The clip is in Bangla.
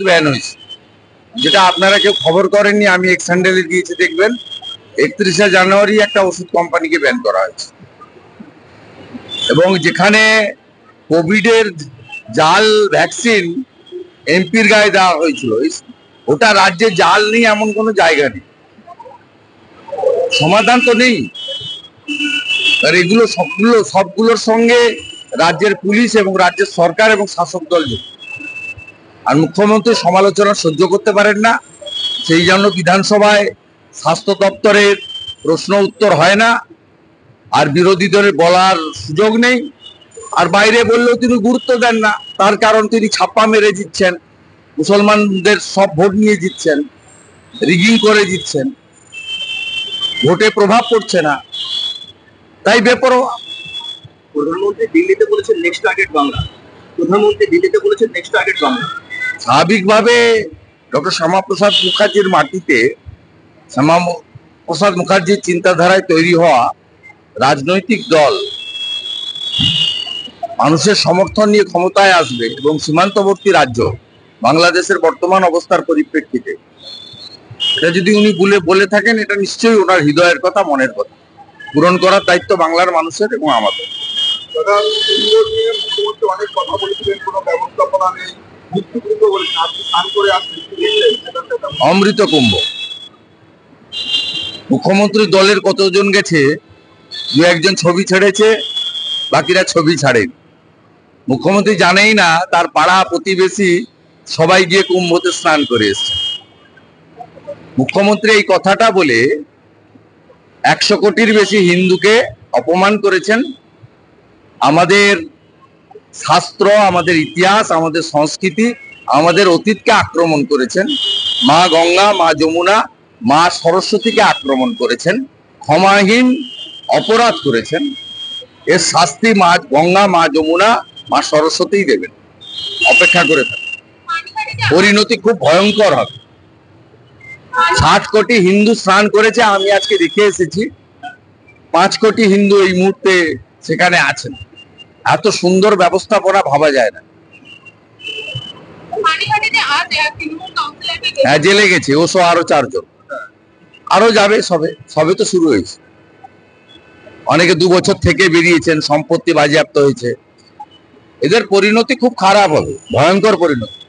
ব্যান হয়েছে, যেটা আপনারা কেউ খবর করেননি। আমি এক্স হ্যান্ডেলে দিয়েছি, দেখবেন 31শে জানুয়ারি একটা ওষুধ কোম্পানিকে ব্যান করা হয়েছে। এবং যেখানে কোভিডের জাল ভ্যাকসিন এমপির গায়ে দেওয়া হয়েছিল, ওটা রাজ্যে জাল নেই এমন কোনো জায়গা নেই। সমাধান তো নেই। আর এগুলো সবগুলোর সঙ্গে রাজ্যের পুলিশ এবং রাজ্যের সরকার এবং শাসক দল যুক্ত। আর মুখ্যমন্ত্রী সমালোচনা সহ্য করতে পারেন না, সেই জন্য বিধানসভায় স্বাস্থ্য দপ্তরের প্রশ্ন উত্তর হয় না, আর বিরোধীদের বলার সুযোগ নেই। আর বাইরে বললেও তিনি গুরুত্ব দেন না, তার কারণ তিনি ছাপ্পা মেরে দিচ্ছেন, মুসলমানদের সব ভোট নিয়ে জিতছেন, রিগিং করে জিতছেন, ভোটে প্রভাব পড়ছে না, তাই বেপরোয়া। প্রধানমন্ত্রী দিল্লিতে বলেছেন নেক্সট টার্গেট বাংলা। স্বাভাবিকভাবে ডক্টর শ্যামাপ্রসাদ মুখার্জির মাটিতে, শ্যামাপ্রসাদ মুখার্জির চিন্তাধারায় তৈরি হওয়া রাজনৈতিক দল মানুষের সমর্থন নিয়ে ক্ষমতায় আসবে এবং সীমান্তবর্তী রাজ্য বাংলাদেশের বর্তমান অবস্থার পরিপ্রেক্ষিতে এটা যদি উনি বলে থাকেন, এটা নিশ্চয়ই ওনার হৃদয়ের কথা, মনের কথা। পূরণ করার দায়িত্ব বাংলার মানুষের এবং আমাদের। অনেক কথা বলেছিলেন, কোনো ব্যবস্থাপনা নেই, অমৃত কুম্ভ। মুখ্যমন্ত্রী দলের কতজন গেছে, দু একজন ছবি ছেড়েছে, বাকিরা ছবি ছাড়েন। মুখ্যমন্ত্রী জানেই না তার পাড়া প্রতিবেশী সবাই গিয়ে কুম্ভতে স্নান করে এসছে। মুখ্যমন্ত্রী এই কথাটা বলে 100 কোটির বেশি হিন্দুকে অপমান করেছেন। আমাদের শাস্ত্র, আমাদের ইতিহাস, আমাদের সংস্কৃতি, আমাদের অতীতকে আক্রমণ করেছেন। মা গঙ্গা, মা যমুনা, মা সরস্বতীকে আক্রমণ করেছেন, ক্ষমাহীন অপরাধ করেছেন। এর শাস্তি মা গঙ্গা, মা যমুনা, মা সরস্বতীই দেবেন। অপেক্ষা করে থাকুন, পরিণতি খুব ভয়ঙ্কর হবে। 60 কোটি হিন্দু স্নান করেছে, আমি আজকে দেখে এসেছি 5 কোটি হিন্দু এই মুহূর্তে সেখানে আছেন। এত সুন্দর ব্যবস্থাপনা ভাবা যায় না। হ্যাঁ, জেলে গেছে ও সহ আরো 4 জন, আরো যাবে। সবে তো শুরু হয়েছে। অনেকে 2 বছর থেকে বেরিয়েছেন, সম্পত্তি বাজেয়াপ্ত হয়েছে। এদের পরিণতি খুব খারাপ হবে, ভয়ঙ্কর পরিণতি।